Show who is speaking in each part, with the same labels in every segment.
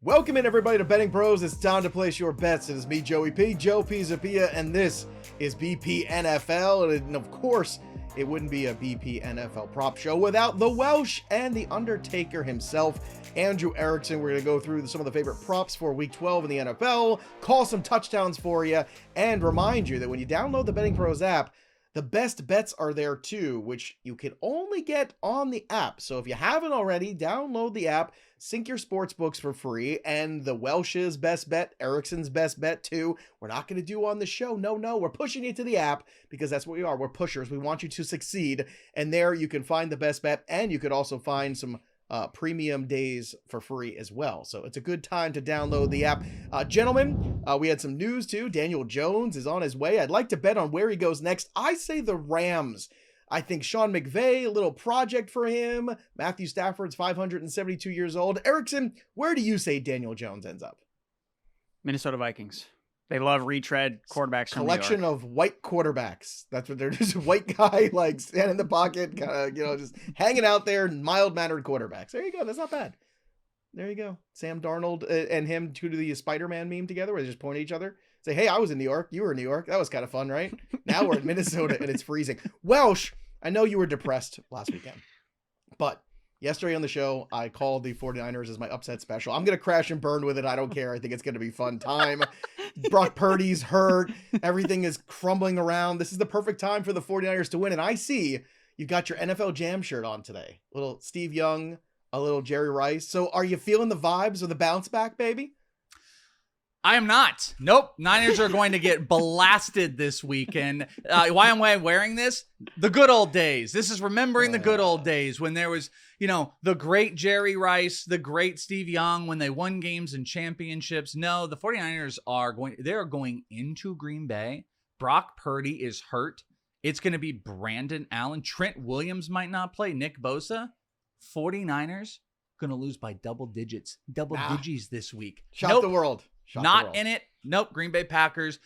Speaker 1: Welcome in, everybody, to Betting Pros. It's time to place your bets. It is me, Joey P, Joe Pisapia, and this is BP NFL. And of course, it wouldn't be a BP NFL prop show without the Welsh and the Undertaker himself, Andrew Erickson. We're going to go through some of the favorite props for Week 12 in the NFL, call some touchdowns for you, and remind you that when you download the Betting Pros app, the best bets are there too, which you can only get on the app. So if you haven't already, download the app, sync your sports books for free, and the Welsh's best bet, Erickson's best bet too. We're not going to do on the show. No, we're pushing you to the app because that's what we are. We're pushers. We want you to succeed. And there you can find the best bet, and you could also find some premium days for free as well. So it's a good time to download the app. Gentlemen, we had some news too. Daniel Jones is on his way. I'd like to bet on where he goes next. I say the Rams. I think Sean McVay, a little project for him. Matthew Stafford's 572 years old. Erickson, where do you say Daniel Jones ends up?
Speaker 2: Minnesota Vikings. They love retread quarterbacks from New York.
Speaker 1: Collection of white quarterbacks. That's what they're just a white guy, like standing in the pocket, kind of, just hanging out there, mild-mannered quarterbacks. There you go. That's not bad. There you go. Sam Darnold and him to the Spider-Man meme together where they just point at each other. Say, hey, I was in New York. You were in New York. That was kind of fun, right? Now we're in Minnesota and it's freezing. Welsh, I know you were depressed last weekend, but yesterday on the show, I called the 49ers as my upset special. I'm going to crash and burn with it. I don't care. I think it's going to be fun time. Brock Purdy's hurt. Everything is crumbling around. This is the perfect time for the 49ers to win. And I see you've got your NFL Jam shirt on today. A little Steve Young, a little Jerry Rice. So are you feeling the vibes of the bounce back, baby?
Speaker 3: I am not. Nope. Niners are going to get blasted this weekend. Why am I wearing this? The good old days. This is remembering the good old days when there was, the great Jerry Rice, the great Steve Young, when they won games and championships. No, the 49ers are going into Green Bay. Brock Purdy is hurt. It's going to be Brandon Allen. Trent Williams might not play. Nick Bosa. 49ers going to lose by double digits this week.
Speaker 1: Shock the world.
Speaker 3: Not in it. Nope. Green Bay Packers.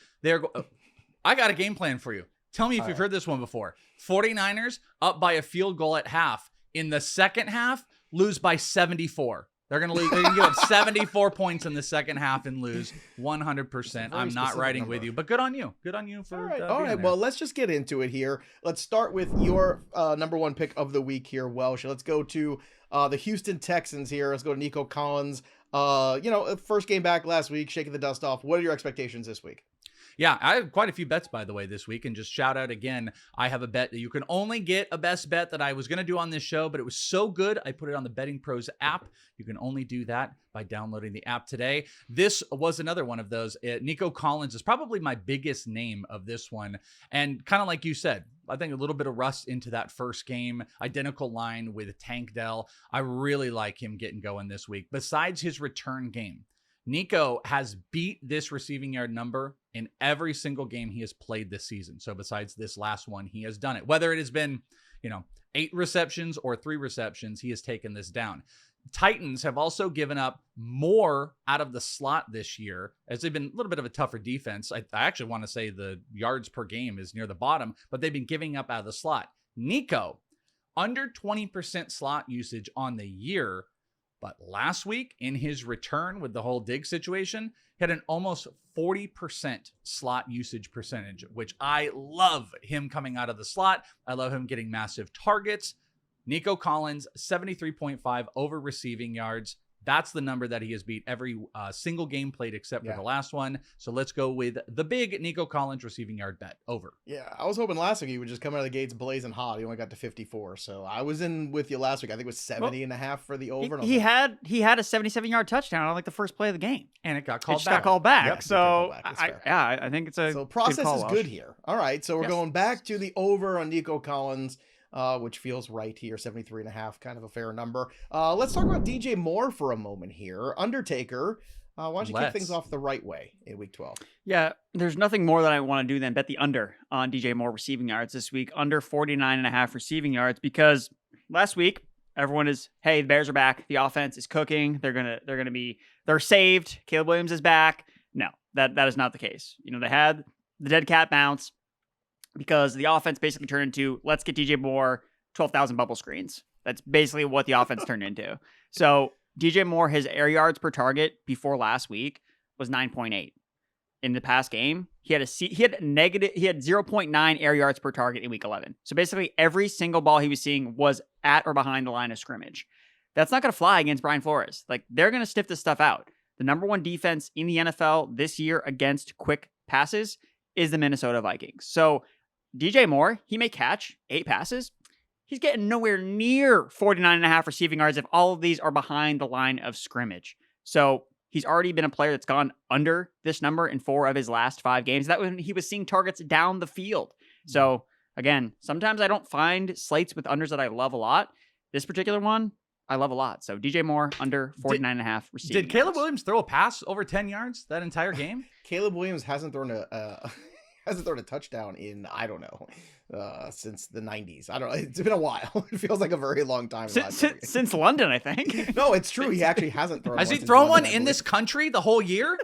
Speaker 3: I got a game plan for you. Tell me if you've heard this one before. 49ers up by a field goal at half. In the second half, lose by 74. They're going to lose. They're going to give up 74 points in the second half and lose 100%. I'm not riding with you, but good on you. Good on you for
Speaker 1: all right. Well, let's just get into it here. Let's start with your number one pick of the week here, Welsh. Let's go to the Houston Texans here. Let's go to Nico Collins. First game back last week, shaking the dust off. What are your expectations this week?
Speaker 3: Yeah, I have quite a few bets, by the way, this week. And just shout out again, I have a bet that you can only get a best bet that I was going to do on this show, but it was so good, I put it on the Betting Pros app. You can only do that by downloading the app today. This was another one of those. Nico Collins is probably my biggest name of this one. And kind of like you said, I think a little bit of rust into that first game. Identical line with Tank Dell. I really like him getting going this week. Besides his return game, Nico has beat this receiving yard number in every single game he has played this season. So besides this last one, he has done it. Whether it has been, 8 receptions or 3 receptions, he has taken this down. Titans have also given up more out of the slot this year, as they've been a little bit of a tougher defense. I actually want to say the yards per game is near the bottom, but they've been giving up out of the slot. Nico, under 20% slot usage on the year, but last week in his return with the whole Diggs situation, he had an almost 40% slot usage percentage, which I love him coming out of the slot. I love him getting massive targets. Nico Collins, 73.5 over receiving yards. That's the number that he has beat every single game played except for the last one. So let's go with the big Nico Collins receiving yard bet over.
Speaker 1: Yeah, I was hoping last week he would just come out of the gates blazing hot. He only got to 54. So I was in with you last week. I think it was 70 and a half for the over.
Speaker 2: He had a 77-yard touchdown on like the first play of the game.
Speaker 3: And it got called
Speaker 2: back.
Speaker 1: Yep,
Speaker 2: so I think it's a
Speaker 1: so process
Speaker 2: good
Speaker 1: is good here. All right. So we're going back to the over on Nico Collins. Which feels right here, 73 and a half, kind of a fair number. Let's talk about DJ Moore for a moment here. Undertaker, why don't you kick things off the right way in Week 12?
Speaker 2: Yeah, there's nothing more that I want to do than bet the under on DJ Moore receiving yards this week, under 49 and a half receiving yards, because last week everyone is, hey, the Bears are back. The offense is cooking. They're saved. Caleb Williams is back. No, that is not the case. They had the dead cat bounce, because the offense basically turned into, let's get DJ Moore 12,000 bubble screens. That's basically what the offense turned into. So DJ Moore, his air yards per target before last week was 9.8. In the past game, he had 0.9 air yards per target in week 11. So basically every single ball he was seeing was at or behind the line of scrimmage. That's not going to fly against Brian Flores. Like, they're going to sniff this stuff out. The number one defense in the NFL this year against quick passes is the Minnesota Vikings. So DJ Moore, he may catch 8 passes. He's getting nowhere near 49.5 receiving yards if all of these are behind the line of scrimmage. So he's already been a player that's gone under this number in 4 of his last 5 games. That when he was seeing targets down the field. So again, sometimes I don't find slates with unders that I love a lot. This particular one, I love a lot. So DJ Moore under 49.5 receiving
Speaker 3: Did Caleb
Speaker 2: yards.
Speaker 3: Williams throw a pass over 10 yards that entire game?
Speaker 1: Caleb Williams hasn't thrown a touchdown in, I don't know, since the 90s. I don't know. It's been a while. It feels like a very long time.
Speaker 2: Since London, I think.
Speaker 1: No, it's true. He actually hasn't thrown.
Speaker 3: Has
Speaker 1: one
Speaker 3: he
Speaker 1: since
Speaker 3: thrown
Speaker 1: London,
Speaker 3: one
Speaker 1: I
Speaker 3: in
Speaker 1: believe.
Speaker 3: this country the whole year?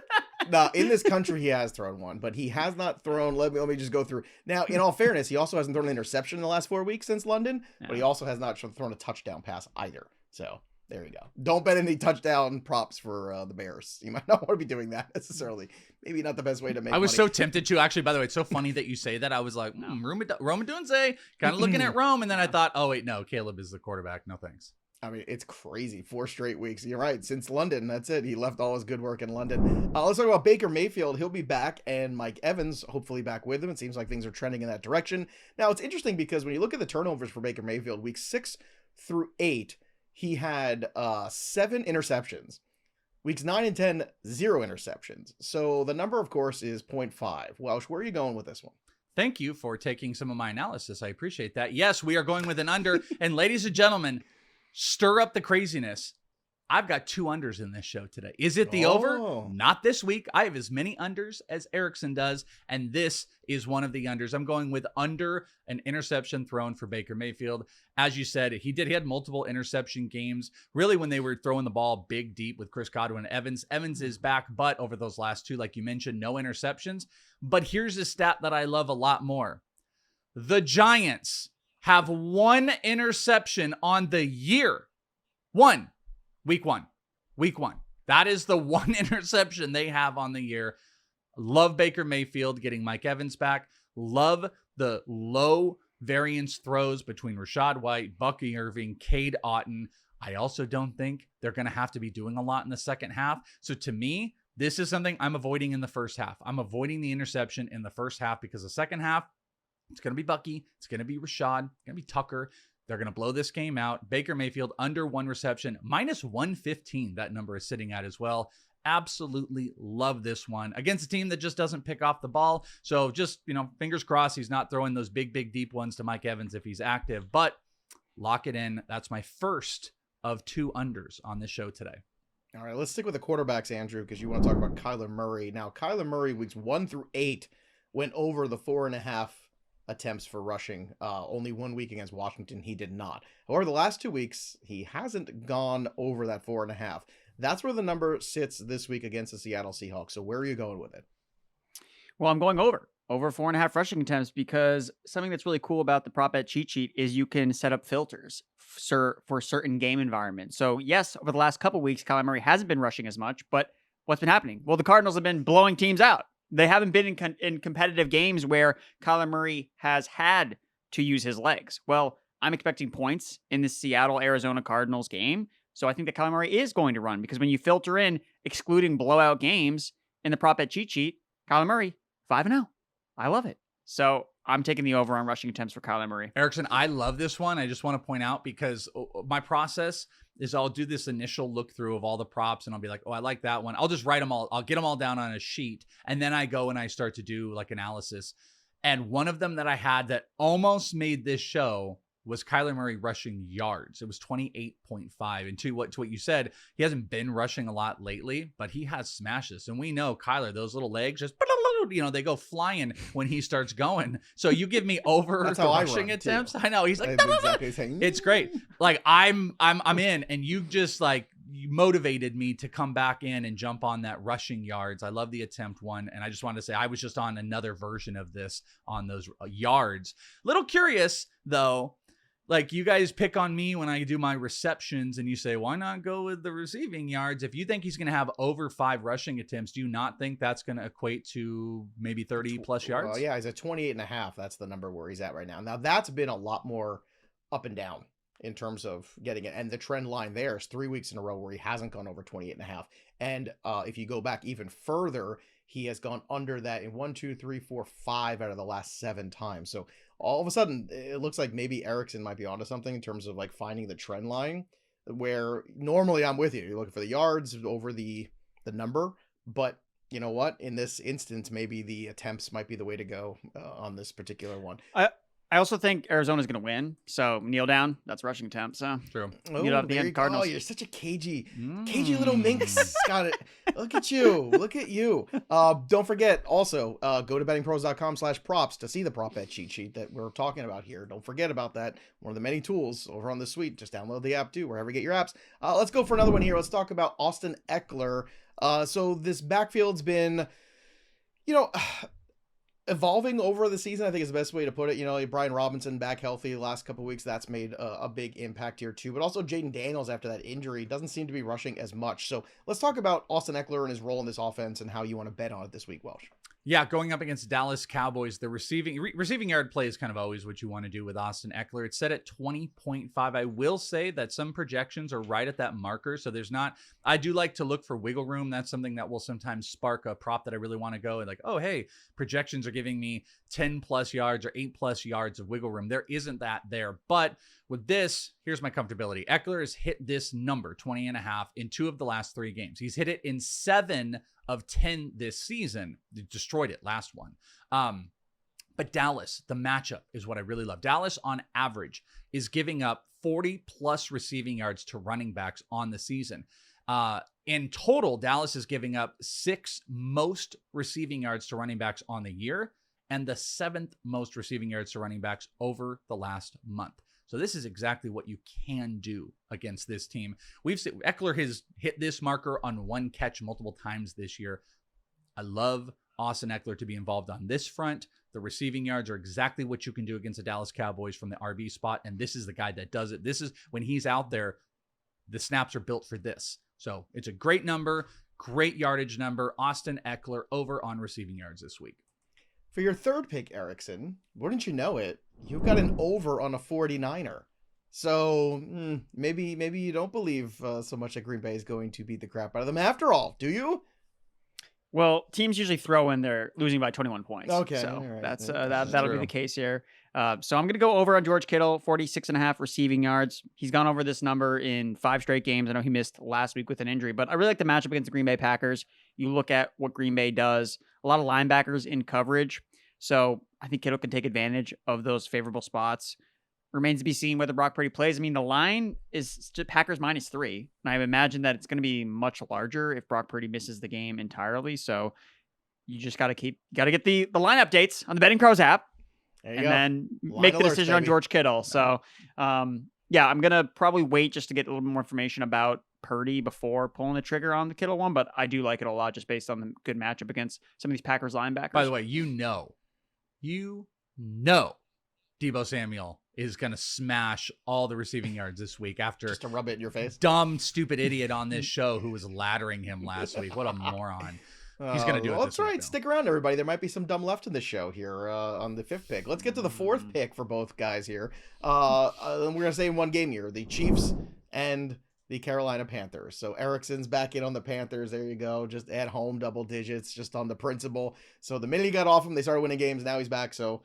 Speaker 1: No, in this country he has thrown one, but he has not thrown. Let me just go through. Now, in all fairness, he also hasn't thrown an interception in the last 4 weeks since London, but he also has not thrown a touchdown pass either. So there you go. Don't bet any touchdown props for the Bears. You might not want to be doing that necessarily. Maybe not the best way to make
Speaker 3: I was
Speaker 1: money.
Speaker 3: so tempted to. Actually, by the way, it's so funny that you say that. I was like, Roma Dunze, kind of looking at Rome, and then I thought, oh, wait, no, Caleb is the quarterback. No thanks.
Speaker 1: I mean, it's crazy. 4 straight weeks. You're right. Since London, that's it. He left all his good work in London. Let's talk about Baker Mayfield. He'll be back, and Mike Evans hopefully back with him. It seems like things are trending in that direction. Now, it's interesting because when you look at the turnovers for Baker Mayfield, weeks 6 through 8, he had 7 interceptions. Weeks 9 and 10, 0 interceptions. So the number, of course, is 0.5. Welsh, where are you going with this one?
Speaker 3: Thank you for taking some of my analysis. I appreciate that. Yes, we are going with an under. And ladies and gentlemen, stir up the craziness. I've got 2 unders in this show today. Is it the over? Not this week. I have as many unders as Erickson does, and this is one of the unders. I'm going with under an interception thrown for Baker Mayfield. As you said, he had multiple interception games, really when they were throwing the ball big deep with Chris Godwin and Evans. Evans is back, but over those last 2, like you mentioned, no interceptions. But here's a stat that I love a lot more. The Giants have 1 interception on the year. 1. Week 1. That is the 1 interception they have on the year. Love Baker Mayfield getting Mike Evans back. Love the low variance throws between Rachaad White, Bucky Irving, Cade Otton. I also don't think they're going to have to be doing a lot in the second half. So to me, this is something I'm avoiding in the first half. I'm avoiding the interception in the first half because the second half, it's going to be Bucky. It's going to be Rachaad. It's going to be Tucker. They're going to blow this game out. Baker Mayfield under 1 reception, minus 115. That number is sitting at as well. Absolutely love this one against a team that just doesn't pick off the ball. So just, fingers crossed he's not throwing those big deep ones to Mike Evans if he's active, but lock it in. That's my first of 2 unders on this show today.
Speaker 1: All right, let's stick with the quarterbacks, Andrew, because you want to talk about Kyler Murray. Now, Kyler Murray, weeks 1 through 8, went over the 4.5 attempts for rushing. Only 1 week against Washington, he did not. However, the last 2 weeks, he hasn't gone over that 4.5. That's where the number sits this week against the Seattle Seahawks. So where are you going with it?
Speaker 2: Well, I'm going over 4.5 rushing attempts because something that's really cool about the prop bet cheat sheet is you can set up filters for certain game environments. So yes, over the last couple weeks, Kyler Murray hasn't been rushing as much, but what's been happening? Well, the Cardinals have been blowing teams out. They haven't been in competitive games where Kyler Murray has had to use his legs. Well, I'm expecting points in the Seattle-Arizona Cardinals game. So I think that Kyler Murray is going to run because when you filter in excluding blowout games in the prop bet cheat sheet, Kyler Murray, 5-0. I love it. So I'm taking the over on rushing attempts for Kyler Murray.
Speaker 3: Erickson, I love this one. I just want to point out because my process is I'll do this initial look through of all the props and I'll be like, oh, I like that one. I'll just write them all. I'll get them all down on a sheet. And then I go and I start to do like analysis. And one of them that I had that almost made this show was Kyler Murray rushing yards. It was 28.5. And to what you said, he hasn't been rushing a lot lately, but he has smashes. And we know Kyler, those little legs just, they go flying when he starts going. So you give me over the rushing attempts. Too. I know. He's like, exactly it's great. Like I'm in, and you just you motivated me to come back in and jump on that rushing yards. I love the attempt one. And I just wanted to say, I was just on another version of this on those yards. Little curious though. like you guys pick on me when I do my receptions and you say, why not go with the receiving yards? If you think he's going to have over 5 rushing attempts, do you not think that's going to equate to maybe 30 plus yards?
Speaker 1: Well, yeah, he's at 28.5. That's the number where he's at right now. Now that's been a lot more up and down in terms of getting it. And the trend line there is 3 weeks in a row where he hasn't gone over 28.5. And if you go back even further, he has gone under that in 1, 2, 3, 4, 5 out of the last 7 times. So all of a sudden, it looks like maybe Erickson might be onto something in terms of like finding the trend line, where normally I'm with you. You're looking for the yards over the number, but you know what? In this instance, maybe the attempts might be the way to go on this particular one.
Speaker 2: I also think Arizona's going to win. So kneel down. That's rushing attempt. So
Speaker 3: True.
Speaker 2: kneel up the end. Cardinals.
Speaker 1: Oh, you're such a cagey little minx. Got it. Look at you. Look at you. Don't forget also, go to bettingpros.com/props to see the prop bet cheat sheet that we're talking about here. Don't forget about that. One of the many tools over on the suite. Just download the app too, wherever you get your apps. Let's go for another one here. Let's talk about Austin Ekeler. So this backfield's been, evolving over the season, I think is the best way to put it. Brian Robinson back healthy the last couple of weeks. That's made a big impact here too. But also Jaden Daniels, after that injury, doesn't seem to be rushing as much. So let's talk about Austin Ekeler and his role in this offense and how you want to bet on it this week, Welsh.
Speaker 3: Yeah, going up against Dallas Cowboys, the receiving yard play is kind of always what you want to do with Austin Ekeler. It's set at 20.5. I will say that some projections are right at that marker, so I do like to look for wiggle room. That's something that will sometimes spark a prop that I really want to go and like, oh, hey, projections are giving me 10 plus yards or 8 plus yards of wiggle room. There isn't that there, but with this, here's my comfortability. Ekeler has hit this number, 20.5, in 2 of the last 3 games. He's hit it in 7 of 10 this season. They destroyed it last one. But Dallas, the matchup is what I really love. Dallas on average is giving up 40 plus receiving yards to running backs on the season. In total, Dallas is giving up 6 most receiving yards to running backs on the year and the 7th most receiving yards to running backs over the last month. So this is exactly what you can do against this team. We've seen Ekeler has hit this marker on 1 catch multiple times this year. I love Austin Ekeler to be involved on this front. The receiving yards are exactly what you can do against the Dallas Cowboys from the RB spot, and this is the guy that does it. This is when he's out there, the snaps are built for this. So it's a great number, great yardage number. Austin Ekeler over on receiving yards this week.
Speaker 1: For your third pick, Erickson, wouldn't you know it, you've got an over on a 49er. So maybe you don't believe so much that Green Bay is going to beat the crap out of them after all, do you?
Speaker 2: Well, teams usually throw in they're losing by 21 points.
Speaker 1: Okay.
Speaker 2: So
Speaker 1: right.
Speaker 2: that's that'll be the case here. So I'm going to go over on George Kittle, 46.5 receiving yards. He's gone over this number in 5 straight games. I know he missed last week with an injury, but I really like the matchup against the Green Bay Packers. You look at what Green Bay does, a lot of linebackers in coverage. So I think Kittle can take advantage of those favorable spots. Remains to be seen whether Brock Purdy plays. I mean, the line is Packers -3. And I imagine that it's going to be much larger if Brock Purdy misses the game entirely. So you just got to get the line updates on the BettingPros app and then make the decision on George Kittle. So, yeah, I'm going to probably wait just to get a little more information about Purdy before pulling the trigger on the Kittle one. But I do like it a lot just based on the good matchup against some of these Packers linebackers.
Speaker 3: By the way, you know, Deebo Samuel is going to smash all the receiving yards this week after
Speaker 1: just to rub it in your face.
Speaker 3: Dumb, stupid idiot on this show who was laddering him last week. What a moron. He's going to do it.
Speaker 1: That's right. Stick around, everybody. There might be some dumb left in the show here on the 5th pick. Let's get to the 4th pick for both guys here. We're going to say in one game here, the Chiefs and the Carolina Panthers. So Erickson's back in on the Panthers. There you go. Just at home, double digits, just on the principle. So the minute he got off him, they started winning games. Now he's back. So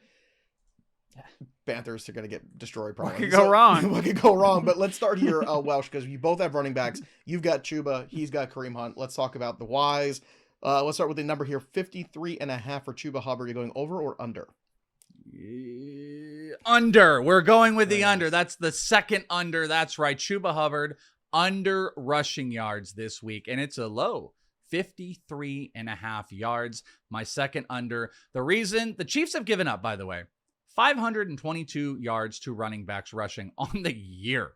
Speaker 1: Panthers are going to get destroyed probably.
Speaker 2: What could go wrong?
Speaker 1: What could go wrong? But let's start here, Welsh, because you both have running backs. You've got Chuba. He's got Kareem Hunt. Let's talk about the Ys. Let's start with the number here, 53.5 for Chuba Hubbard. You're going over or under?
Speaker 3: Under. We're going with the under. That's the second under. That's right. Chuba Hubbard under rushing yards this week. And it's a low 53.5 yards. My second under. The reason the Chiefs have given up, by the way, 522 yards to running backs rushing on the year.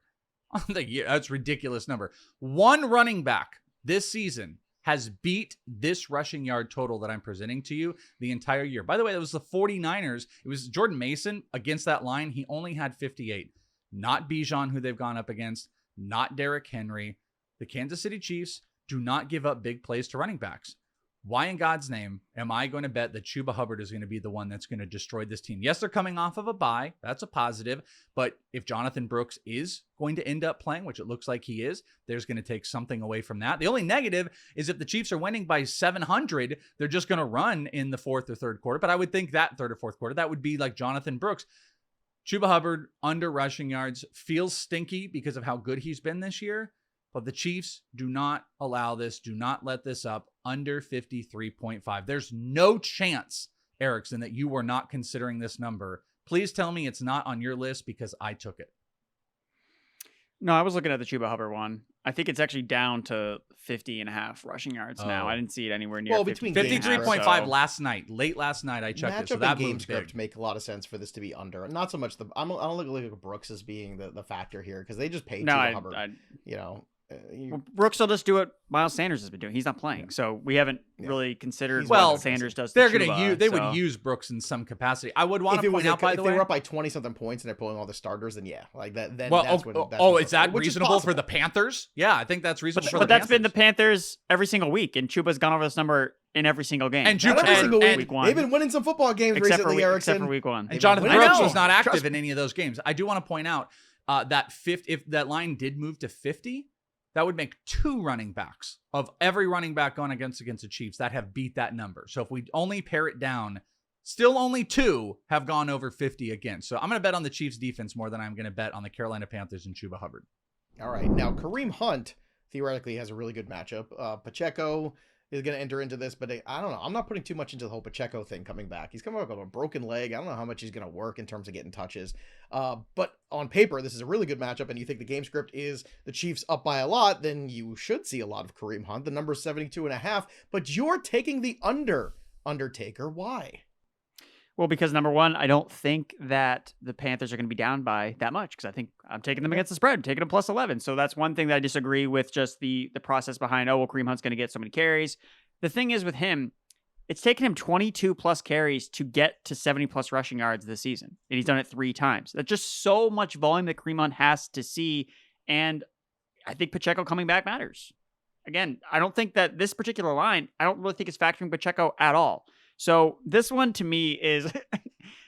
Speaker 3: That's a ridiculous number. One running back this season has beat this rushing yard total that I'm presenting to you the entire year. By the way, that was the 49ers. It was Jordan Mason against that line. He only had 58. not Bijan, who they've gone up against, not Derrick Henry. The Kansas City Chiefs do not give up big plays to running backs. Why in God's name am I going to bet that Chuba Hubbard is going to be the one that's going to destroy this team? Yes, they're coming off of a bye. That's a positive. But if Jonathan Brooks is going to end up playing, which it looks like he is, there's going to take something away from that. The only negative is if the Chiefs are winning by 700, they're just going to run in the fourth or third quarter. But I would think that third or fourth quarter, that would be like Jonathan Brooks. Chuba Hubbard, under rushing yards, feels stinky because of how good he's been this year. But the Chiefs do not allow this. Do not let this up. Under 53.5. There's no chance, Erickson, that you were not considering this number. Please tell me it's not on your list because I took it.
Speaker 2: No, I was looking at the Chuba Hubbard one. I think it's actually down to 50.5 rushing yards now. I didn't see it anywhere near
Speaker 3: 53.5 last night. Late last night, I checked it. So that
Speaker 1: game script make a lot of sense for this to be under. Not so much I don't look at Brooks as being the factor here because they just paid Chuba Hubbard.
Speaker 2: Brooks will just do what Miles Sanders has been doing. He's not playing, so we haven't really considered
Speaker 3: what
Speaker 2: Sanders does.
Speaker 3: They're going to use. They would use Brooks in some capacity. I would want to point out, by the way,
Speaker 1: if they were up by 20-something points and they're pulling all the starters, then like that. Then
Speaker 3: is that reasonable for the Panthers? Yeah, I think that's reasonable.
Speaker 2: But that's been the Panthers every single week, and Chuba's gone over this number in every single game.
Speaker 1: And week one. They've been winning some football games recently, Erickson.
Speaker 2: Except for week one.
Speaker 3: And Jonathan Brooks was not active in any of those games. I do want to point out that if that line did move to 50. That would make 2 running backs of every running back going against the Chiefs that have beat that number. So if we only pare it down, still only 2 have gone over 50 again. So I'm going to bet on the Chiefs defense more than I'm going to bet on the Carolina Panthers and Chuba Hubbard.
Speaker 1: All right. Now, Kareem Hunt theoretically has a really good matchup. Pacheco is going to enter into this, but I don't know. I'm not putting too much into the whole Pacheco thing coming back. He's coming up with a broken leg. I don't know how much he's going to work in terms of getting touches. But on paper, this is a really good matchup, and you think the game script is the Chiefs up by a lot, then you should see a lot of Kareem Hunt. The number is 72.5, but you're taking the Undertaker. Why?
Speaker 2: Well, because number one, I don't think that the Panthers are going to be down by that much because I think I'm taking them against the spread. I'm taking them plus 11. So that's one thing that I disagree with, just the process behind, Kareem Hunt's going to get so many carries. The thing is with him, it's taken him 22 plus carries to get to 70 plus rushing yards this season. And he's done it 3 times. That's just so much volume that Kareem Hunt has to see. And I think Pacheco coming back matters. Again, I don't think that this particular line, I don't really think it's factoring Pacheco at all. So this one to me is,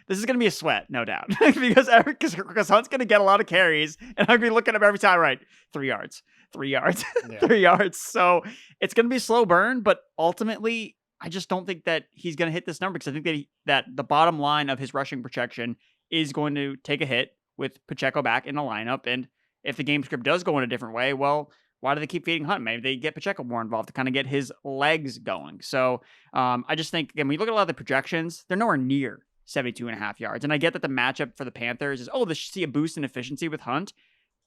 Speaker 2: this is going to be a sweat, no doubt, because Hunt's going to get a lot of carries, and I'm going to be looking at him every time, right? 3 yards, 3 yards, yeah. 3 yards. So it's going to be a slow burn, but ultimately, I just don't think that he's going to hit this number because I think that the bottom line of his rushing protection is going to take a hit with Pacheco back in the lineup. And if the game script does go in a different way, well, why do they keep feeding Hunt? Maybe they get Pacheco more involved to kind of get his legs going. So I just think, again, when you look at a lot of the projections, they're nowhere near 72.5 yards. And I get that the matchup for the Panthers is, they should see a boost in efficiency with Hunt.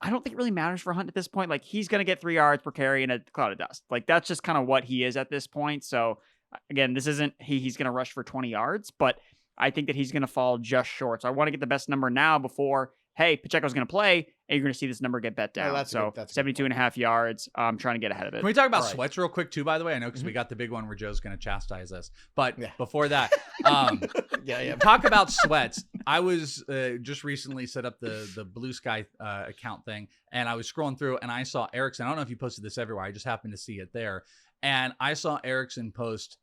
Speaker 2: I don't think it really matters for Hunt at this point. Like, he's going to get 3 yards per carry in a cloud of dust. Like, that's just kind of what he is at this point. So again, this isn't he's going to rush for 20 yards, but I think that he's going to fall just short. So I want to get the best number now before, hey, Pacheco's going to play, and you're going to see this number get bet down. That's 72.5 yards. I'm trying to get ahead of it.
Speaker 3: Can we talk about sweats real quick, too, by the way? I know because we got the big one where Joe's going to chastise us. But before that, talk about sweats. I was just recently set up the Blue Sky account thing, and I was scrolling through, and I saw Erickson. I don't know if you posted this everywhere. I just happened to see it there. And I saw Erickson post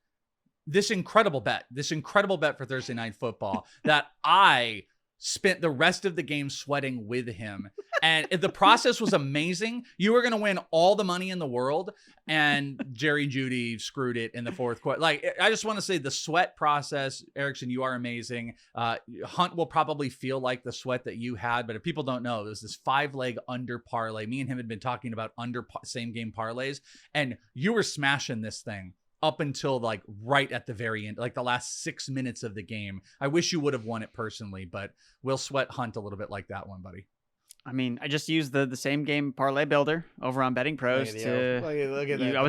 Speaker 3: this incredible bet for Thursday Night Football that I spent the rest of the game sweating with him. And the process was amazing. You were going to win all the money in the world, and Jerry Jeudy screwed it in the fourth quarter. Like, I just want to say the sweat process, Erickson, you are amazing. Hunt will probably feel like the sweat that you had, but if people don't know, there's this 5-leg under parlay. Me and him had been talking about under same game parlays, and you were smashing this thing up until like right at the very end, like the last 6 minutes of the game. I wish you would have won it personally, but we'll sweat Hunt a little bit like that one, buddy.
Speaker 2: I mean, I just used the same game parlay builder over on BettingPros
Speaker 1: look at that.
Speaker 2: I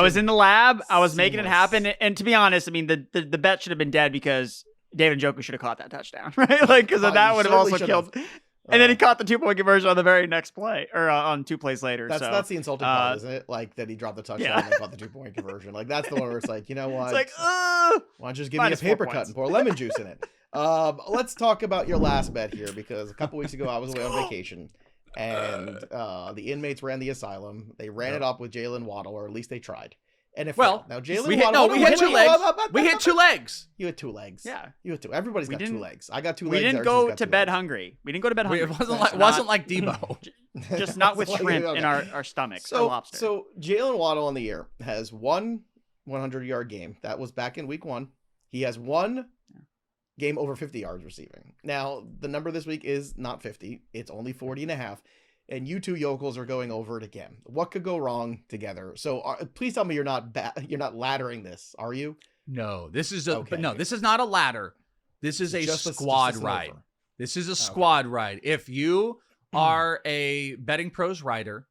Speaker 2: was in the lab. I was making it happen. And to be honest, I mean, the bet should have been dead because David Njoku should have caught that touchdown, right? Like, because that would have also killed. And then he caught the 2-point conversion on the very next play, or on 2 plays later.
Speaker 1: That's the insulting part, isn't it? Like that he dropped the touchdown and caught the 2-point conversion. Like that's the one where it's like, you know what?
Speaker 2: It's like,
Speaker 1: why don't you just give me a paper cut and pour lemon juice in it? Let's talk about your last bet here, because a couple weeks ago I was away on vacation, and the inmates ran the asylum. They ran it up with Jaylen Waddle, or at least they tried. And if now Jaylen Waddle,
Speaker 3: we hit 2 legs. We hit 2 legs.
Speaker 1: You had 2 legs.
Speaker 2: Yeah,
Speaker 1: you had 2. Everybody's got 2 legs. I got 2 legs.
Speaker 2: We didn't go to bed hungry. We didn't go to bed hungry.
Speaker 3: It wasn't like Debo.
Speaker 2: Just not with shrimp in our stomachs or lobster.
Speaker 1: So Jaylen Waddle on the year has one 100-yard game. That was back in week 1. He has one game over 50 yards receiving. Now, the number this week is not 50. It's only 40.5. And you two yokels are going over it again. What could go wrong together? So please tell me you're not laddering this, are you?
Speaker 3: No, this is this is not a ladder. This is a squad ride. This is a squad ride. If you are a Betting Pros rider,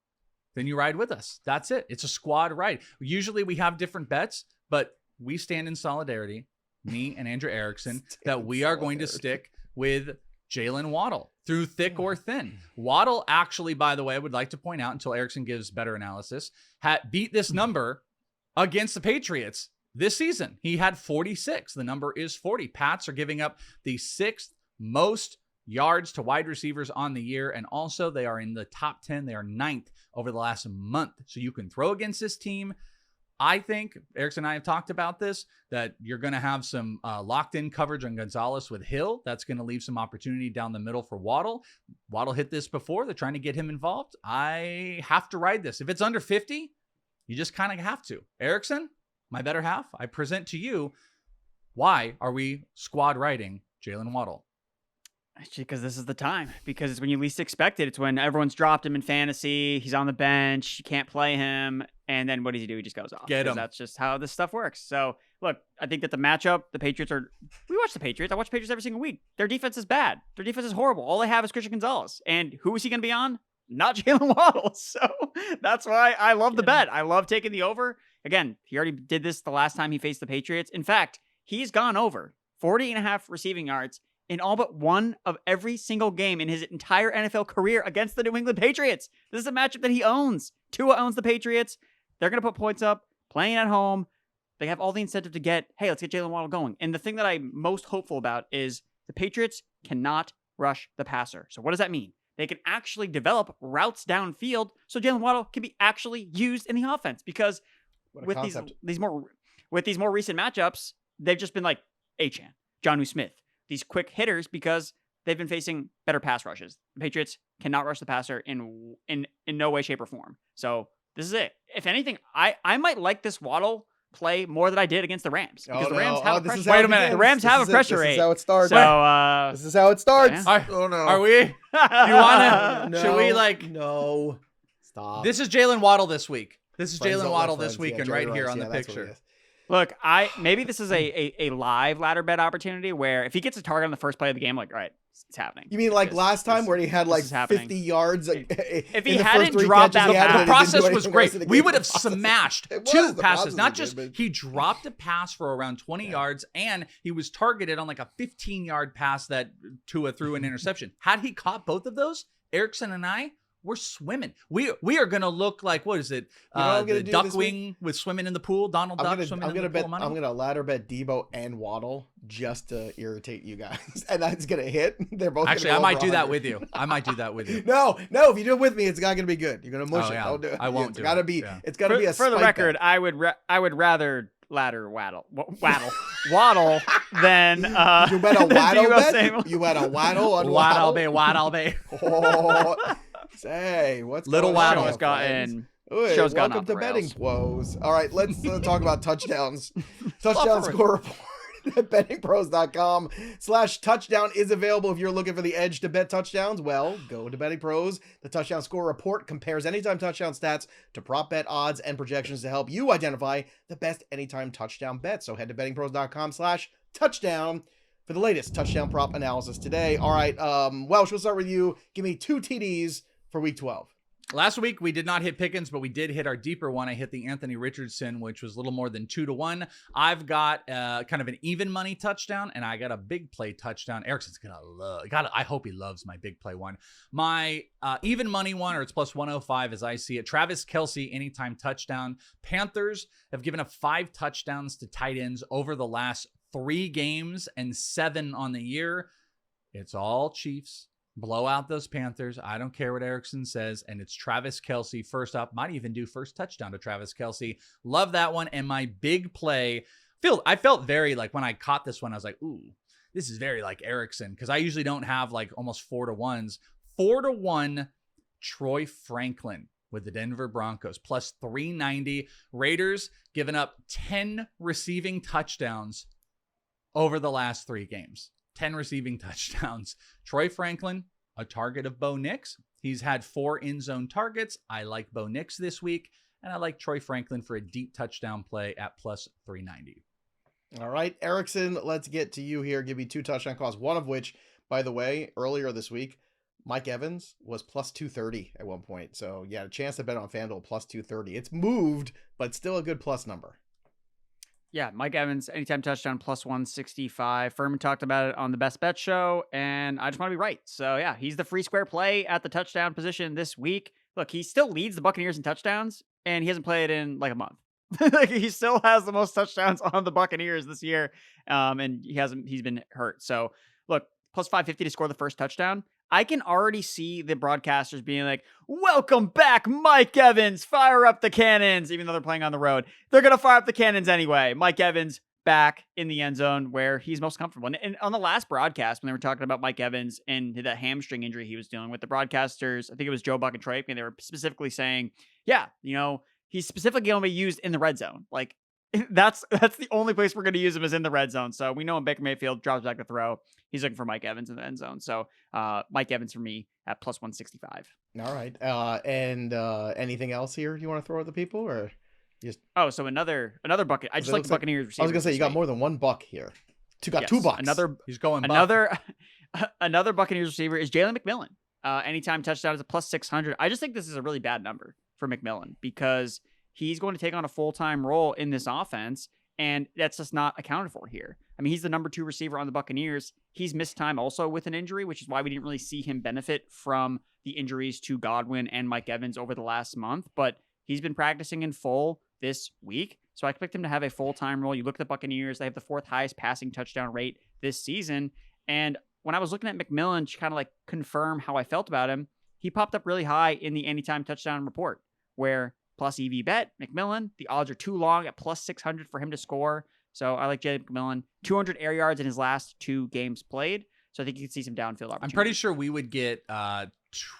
Speaker 3: then you ride with us. That's it. It's a squad ride. Usually we have different bets, but we stand in solidarity, me and Andrew Erickson, that we are going to stick with Jaylen Waddle through thick or thin. Waddle actually, by the way, I would like to point out, until Erickson gives better analysis, beat this number against the Patriots this season. He had 46. The number is 40. Pats are giving up the 6th most yards to wide receivers on the year, and also they are in the top 10. They are 9th over the last month. So you can throw against this team. I think, Erickson and I have talked about this, that you're going to have some locked-in coverage on Gonzalez with Hill. That's going to leave some opportunity down the middle for Waddle. Waddle hit this before. They're trying to get him involved. I have to ride this. If it's under 50, you just kind of have to. Erickson, my better half, I present to you, why are we squad riding Jaylen Waddle?
Speaker 2: Actually, because this is the time. Because it's when you least expect it. It's when everyone's dropped him in fantasy. He's on the bench. You can't play him. And then what does he do? He just goes off.
Speaker 3: Get him.
Speaker 2: That's just how this stuff works. So, look, I think that the matchup, the Patriots are... We watch the Patriots. I watch the Patriots every single week. Their defense is bad. Their defense is horrible. All they have is Christian Gonzalez. And who is he going to be on? Not Jaylen Waddle. So, that's why I love the bet. I love taking the over. Again, he already did this the last time he faced the Patriots. In fact, he's gone over 40.5 receiving yards in all but one of every single game in his entire NFL career against the New England Patriots. This is a matchup that he owns. Tua owns the Patriots. They're going to put points up, playing at home. They have all the incentive to let's get Jaylen Waddle going. And the thing that I'm most hopeful about is the Patriots cannot rush the passer. So what does that mean? They can actually develop routes downfield so Jaylen Waddle can be actually used in the offense. Because with these more recent matchups, they've just been like Achane, Jonnu Smith, these quick hitters, because they've been facing better pass rushes. The Patriots cannot rush the passer in no way, shape, or form. So this is it. If anything, I might like this Waddle play more than I did against the Rams. Because the Rams have a pressure. Wait a minute. The Rams have a pressure rate.
Speaker 1: This is how it starts.
Speaker 2: So,
Speaker 1: this is how it starts.
Speaker 2: Yeah.
Speaker 1: Oh, no.
Speaker 3: Are we? You want to?
Speaker 1: No,
Speaker 3: should we
Speaker 1: No. Stop.
Speaker 3: This is Jaylen Waddle this week. This is Jaylen Waddle this week, and right here on the picture.
Speaker 2: Look, maybe this is a live ladder bet opportunity where if he gets a target on the first play of the game, like, all right, it's happening.
Speaker 1: You mean like last time where he had like 50 yards?
Speaker 2: If he hadn't dropped that
Speaker 3: pass, the process was great. We would have smashed 2 passes. Not just he dropped a pass for around 20 yards, and he was targeted on like a 15-yard pass that Tua threw an interception. Had he caught both of those, Erickson and I, we're swimming. We are gonna look like, what is it? The Duckwing with swimming in the pool. Donald Duck swimming in the pool.
Speaker 1: I'm gonna ladder bet Debo and Waddle just to irritate you guys, and that's gonna hit. They're both
Speaker 3: actually. I might do that with you.
Speaker 1: No. If you do it with me, it's not gonna be good. You're gonna mush it. Don't do it.
Speaker 3: I won't.
Speaker 1: It's gotta be. Yeah. It's gotta be a.
Speaker 2: For the record, bet. I would rather ladder Waddle than
Speaker 1: you bet a Waddle bet. You bet a Waddle on
Speaker 3: Waddle Bay.
Speaker 1: Oh. Say, what's
Speaker 2: Little
Speaker 1: going
Speaker 2: Waddle
Speaker 1: on,
Speaker 2: has gotten.
Speaker 1: Show's welcome to BettingPros. All right, let's talk about touchdowns. Touchdown score report at bettingpros.com/touchdown is available if you're looking for the edge to bet touchdowns. Well, go to BettingPros. The touchdown score report compares anytime touchdown stats to prop bet odds and projections to help you identify the best anytime touchdown bet. So head to bettingpros.com/touchdown for the latest touchdown prop analysis today. All right, Welsh, we'll start with you. Give me 2 TDs for week 12.
Speaker 3: Last week, we did not hit Pickens, but we did hit our deeper one. I hit the Anthony Richardson, which was a little more than 2-1. I've got kind of an even money touchdown, and I got a big play touchdown. Erickson's going to love, I hope he loves my big play one. My even money one, or it's plus 105 as I see it. Travis Kelce, anytime touchdown. Panthers have given up 5 touchdowns to tight ends over the last 3 games and 7 on the year. It's all Chiefs. Blow out those Panthers. I don't care what Erickson says. And it's Travis Kelce first up. Might even do first touchdown to Travis Kelce. Love that one. And my big play, I felt very like when I caught this one, I was like, ooh, this is very like Erickson. Because I usually don't have like almost 4-1s. 4-1 Troy Franklin with the Denver Broncos. Plus 390. Raiders giving up 10 receiving touchdowns over the last 3 games. 10 receiving touchdowns. Troy Franklin, a target of Bo Nix. He's had 4 in-zone targets. I like Bo Nix this week, and I like Troy Franklin for a deep touchdown play at plus 390.
Speaker 1: All right, Erickson, let's get to you here. Give me 2 touchdown calls, one of which, by the way, earlier this week, Mike Evans was plus 230 at one point. So, yeah, a chance to bet on FanDuel plus 230. It's moved, but still a good plus number.
Speaker 2: Yeah, Mike Evans, anytime touchdown, plus 165. Furman talked about it on the Best Bet show, and I just want to be right. So, yeah, he's the free square play at the touchdown position this week. Look, he still leads the Buccaneers in touchdowns, and he hasn't played in like a month. Like, he still has the most touchdowns on the Buccaneers this year, and he's been hurt. So, look, plus 550 to score the first touchdown. I can already see the broadcasters being like, welcome back, Mike Evans, fire up the cannons, even though they're playing on the road. They're going to fire up the cannons anyway. Mike Evans back in the end zone where he's most comfortable. And on the last broadcast, when they were talking about Mike Evans and the hamstring injury he was dealing with, the broadcasters, I think it was Joe Buck and Troy, and they were specifically saying, yeah, he's specifically going to be used in the red zone. Like, that's the only place we're going to use him is in the red zone. So we know when Baker Mayfield drops back to throw, he's looking for Mike Evans in the end zone. So Mike Evans for me at plus 165.
Speaker 1: All right. And anything else here you want to throw at the people, or just? Oh,
Speaker 2: so another bucket. I just like the Buccaneers receivers.
Speaker 1: I was going to say, you got more than one buck here. Two bucks.
Speaker 3: He's going
Speaker 2: another Buccaneers receiver is Jalen McMillan. Anytime touchdown is a plus 600. I just think this is a really bad number for McMillan because he's going to take on a full-time role in this offense, and that's just not accounted for here. I mean, he's the number 2 receiver on the Buccaneers. He's missed time also with an injury, which is why we didn't really see him benefit from the injuries to Godwin and Mike Evans over the last month, but he's been practicing in full this week, so I expect him to have a full-time role. You look at the Buccaneers, they have the 4th highest passing touchdown rate this season, and when I was looking at McMillan to kind of like confirm how I felt about him, he popped up really high in the anytime touchdown report, where plus EV bet, McMillan, the odds are too long at plus 600 for him to score. So I like Jalen McMillan. 200 air yards in his last 2 games played. So I think you can see some downfield opportunity.
Speaker 3: I'm pretty sure we would get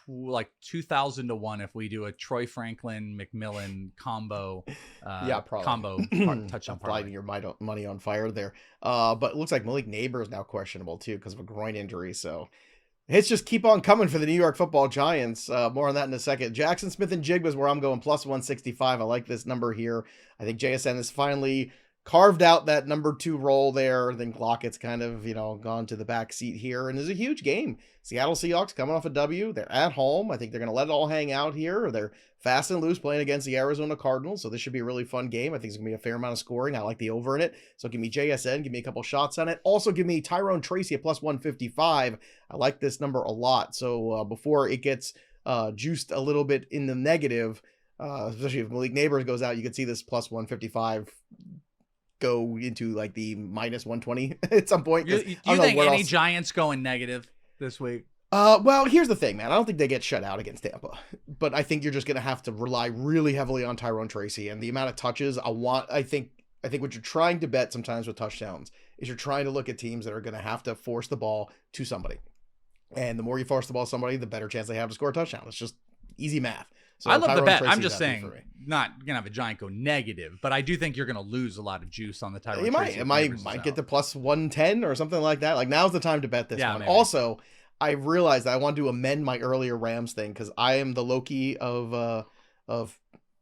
Speaker 3: like 2,000 to 1 if we do a Troy Franklin McMillan combo.
Speaker 1: Yeah, probably.
Speaker 3: Combo touchdown parlay.
Speaker 1: Lighting your money on fire there. But it looks like Malik Neighbor is now questionable too because of a groin injury. So hits just keep on coming for the New York Football Giants. More on that in a second. Jackson Smith and Jigba is where I'm going, plus 165. I like this number here. I think JSN has finally carved out that number 2 role there. I think Lockett's kind of, gone to the back seat here. And there's a huge game. Seattle Seahawks coming off a W. They're at home. I think they're going to let it all hang out here. They're fast and loose playing against the Arizona Cardinals. So this should be a really fun game. I think it's going to be a fair amount of scoring. I like the over in it. So give me JSN. Give me a couple shots on it. Also give me Tyrone Tracy at plus 155. I like this number a lot. So before it gets juiced a little bit in the negative, especially if Malik Neighbors goes out, you can see this plus 155 go into like the minus 120 at some point.
Speaker 3: Do you think any Giants going negative this week?
Speaker 1: Well, here's the thing, man. I don't think they get shut out against Tampa, but I think you're just going to have to rely really heavily on Tyrone Tracy and the amount of touches. I think what you're trying to bet sometimes with touchdowns is you're trying to look at teams that are going to have to force the ball to somebody. And the more you force the ball to somebody, the better chance they have to score a touchdown. It's just easy math. So
Speaker 3: I love
Speaker 1: Tyrone
Speaker 3: the bet.
Speaker 1: Tracy's
Speaker 3: I'm just
Speaker 1: happy
Speaker 3: saying, not going to have a Giant go negative, but I do think you're going to lose a lot of juice on the Tyrone Tracy.
Speaker 1: It might get to plus 110 or something like that. Like, now's the time to bet this one. Maybe. Also, I realized that I want to amend my earlier Rams thing because I am the Loki of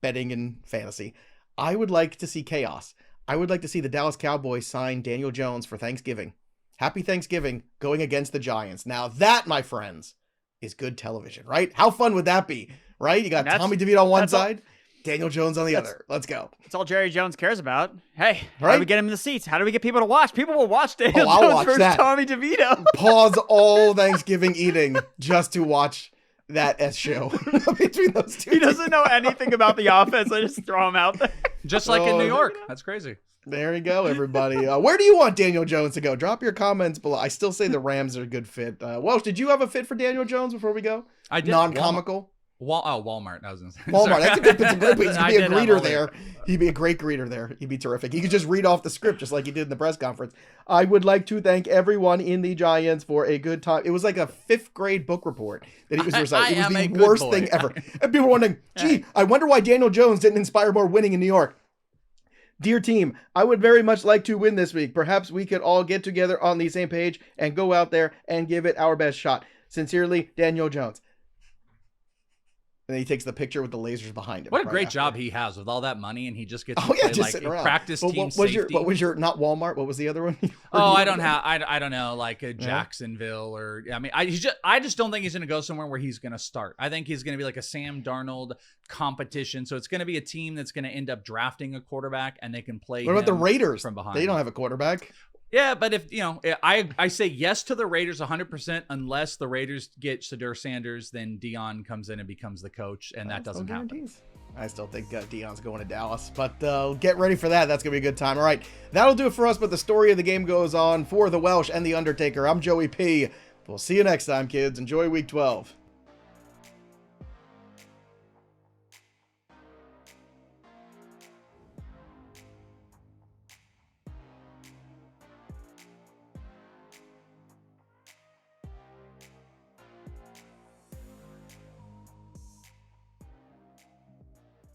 Speaker 1: betting and fantasy. I would like to see chaos. I would like to see the Dallas Cowboys sign Daniel Jones for Thanksgiving. Happy Thanksgiving going against the Giants. Now that, my friends, is good television, right? How fun would that be right? You got
Speaker 2: That's-
Speaker 1: Tommy DeVito on one
Speaker 2: that's all-
Speaker 1: side, Daniel Jones on the
Speaker 2: That's-
Speaker 1: other. Let's go.
Speaker 2: That's all Jerry Jones cares about. Hey, how
Speaker 1: Right?
Speaker 2: do we get him in the seats? How do we get people to watch? People will watch Daniel
Speaker 1: I'll
Speaker 2: Jones
Speaker 1: watch
Speaker 2: versus
Speaker 1: that.
Speaker 2: Tommy DeVito.
Speaker 1: Pause all Thanksgiving eating just to watch that S show between those two.
Speaker 2: He doesn't know anything about the offense. I just throw him out there.
Speaker 3: Just like in
Speaker 1: Oh,
Speaker 3: New York. That's crazy.
Speaker 1: There you go, everybody. Where do you want Daniel Jones to go? Drop your comments below. I still say the Rams are a good fit. Welsh, did you have a fit for Daniel Jones before we go?
Speaker 3: I did.
Speaker 1: Non-comical?
Speaker 3: Walmart. I was gonna say.
Speaker 1: Walmart.
Speaker 3: Sorry.
Speaker 1: That's a good fit. He'd be
Speaker 3: I
Speaker 1: a
Speaker 3: did have
Speaker 1: greeter
Speaker 3: all
Speaker 1: there. He'd be a great greeter there. He'd be terrific. He could just read off the script just like he did in the press conference. I would like to thank everyone in the Giants for a good time. It was like a 5th grade book report that he was reciting. It was the worst thing ever. And people were wondering, gee, I wonder why Daniel Jones didn't inspire more winning in New York. Dear team, I would very much like to win this week. Perhaps we could all get together on the same page and go out there and give it our best shot. Sincerely, Daniel Jones. And then he takes the picture with the lasers behind him.
Speaker 3: What a
Speaker 1: right
Speaker 3: great
Speaker 1: after.
Speaker 3: job he has with all that money, and he just gets to
Speaker 1: Oh yeah,
Speaker 3: play
Speaker 1: just
Speaker 3: like
Speaker 1: sitting around.
Speaker 3: practice
Speaker 1: Well,
Speaker 3: team
Speaker 1: what was your not Walmart? What was the other one?
Speaker 3: Oh, I don't have. I don't know, like a Jacksonville or. I mean, I just don't think he's going to go somewhere where he's going to start. I think he's going to be like a Sam Darnold competition. So it's going to be a team that's going to end up drafting a quarterback, and they can play.
Speaker 1: What about the
Speaker 3: him
Speaker 1: Raiders?
Speaker 3: from behind?
Speaker 1: They don't have a quarterback.
Speaker 3: Yeah, but if I say yes to the Raiders 100%, unless the Raiders get Shadur Sanders, then Dion comes in and becomes the coach, and that doesn't happen.
Speaker 1: I still think Dion's going to Dallas, but get ready for that. That's going to be a good time. All right, that'll do it for us, but the story of the game goes on for the Welsh and the Undertaker. I'm Joey P. We'll see you next time, kids. Enjoy Week 12.